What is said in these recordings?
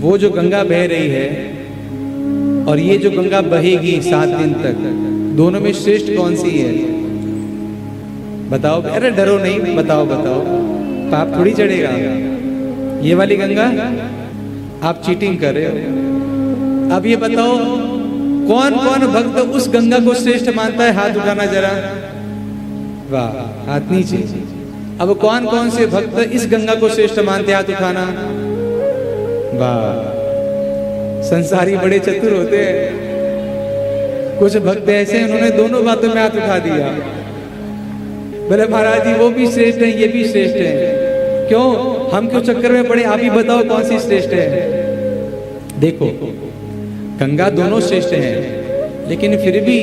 वो जो गंगा बह रही है और ये जो गंगा बहेगी 7 दिन तक, दोनों में श्रेष्ठ कौन सी है? बताओ। अरे डरो नहीं, बताओ बताओ, पाप थोड़ी चढ़ेगा। ये वाली गंगा, आप चीटिंग कर रहे हो। अब ये बताओ कौन कौन भक्त उस गंगा को श्रेष्ठ मानता है? हाथ उठाना जरा। वाह, हाथ नीचे। अब कौन कौन से भक्त इस गंगा को श्रेष्ठ मानते? हाथ उठाना। वाह, संसारी बड़े चतुर होते हैं। कुछ भक्त ऐसे हैं, उन्होंने दोनों बातों में हाथ उठा दिया। बोले महाराज जी वो भी श्रेष्ठ है, ये भी श्रेष्ठ है। क्यों? हम क्यों चक्कर में पड़े? आप ही बताओ कौन सी श्रेष्ठ है। देखो, गंगा दोनों श्रेष्ठ हैं, लेकिन फिर भी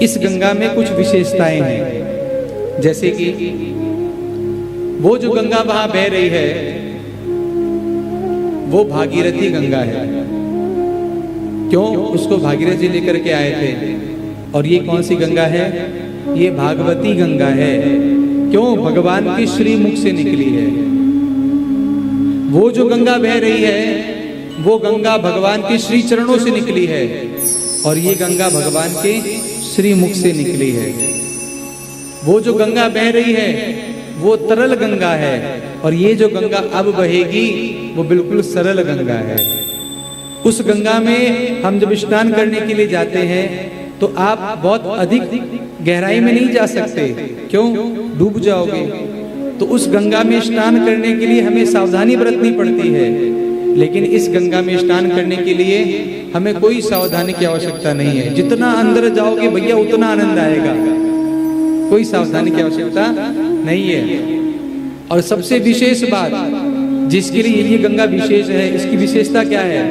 इस गंगा में कुछ विशेषताएं हैं। जैसे कि वो जो गंगा वहां बह रही है वो भागीरथी गंगा है। क्यों? उसको भागीरथी लेकर के आए थे। और ये कौन सी गंगा है? ये भागवती गंगा है। क्यों? भगवान के श्री मुख से निकली है। वो जो गंगा बह रही है वो गंगा भगवान के श्री चरणों से निकली है, और ये गंगा भगवान के श्री मुख से निकली है। वो जो गंगा बह रही है वो तरल गंगा है, और ये जो गंगा अब बहेगी वो बिल्कुल सरल गंगा है। उस गंगा में हम जब स्नान करने के लिए जाते हैं तो आप बहुत अधिक गहराई में नहीं जा सकते। क्यों? डूब जाओगे। तो उस गंगा में स्नान करने के लिए हमें सावधानी बरतनी पड़ती है। लेकिन इस गंगा में स्नान करने के लिए हमें कोई सावधानी की आवश्यकता नहीं है। जितना अंदर जाओगे भैया उतना आनंद आएगा, कोई सावधानी की आवश्यकता नहीं है। और सबसे विशेष बात, जिसके लिए ये गंगा विशेष है, इसकी विशेषता क्या है?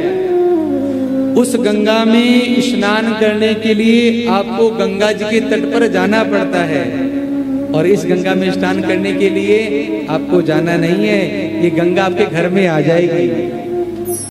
उस गंगा में स्नान करने के लिए आपको गंगा जी के तट पर जाना पड़ता है, और इस गंगा में स्नान करने के लिए आपको जाना नहीं है। ये गंगा आपके घर में आ जाएगी।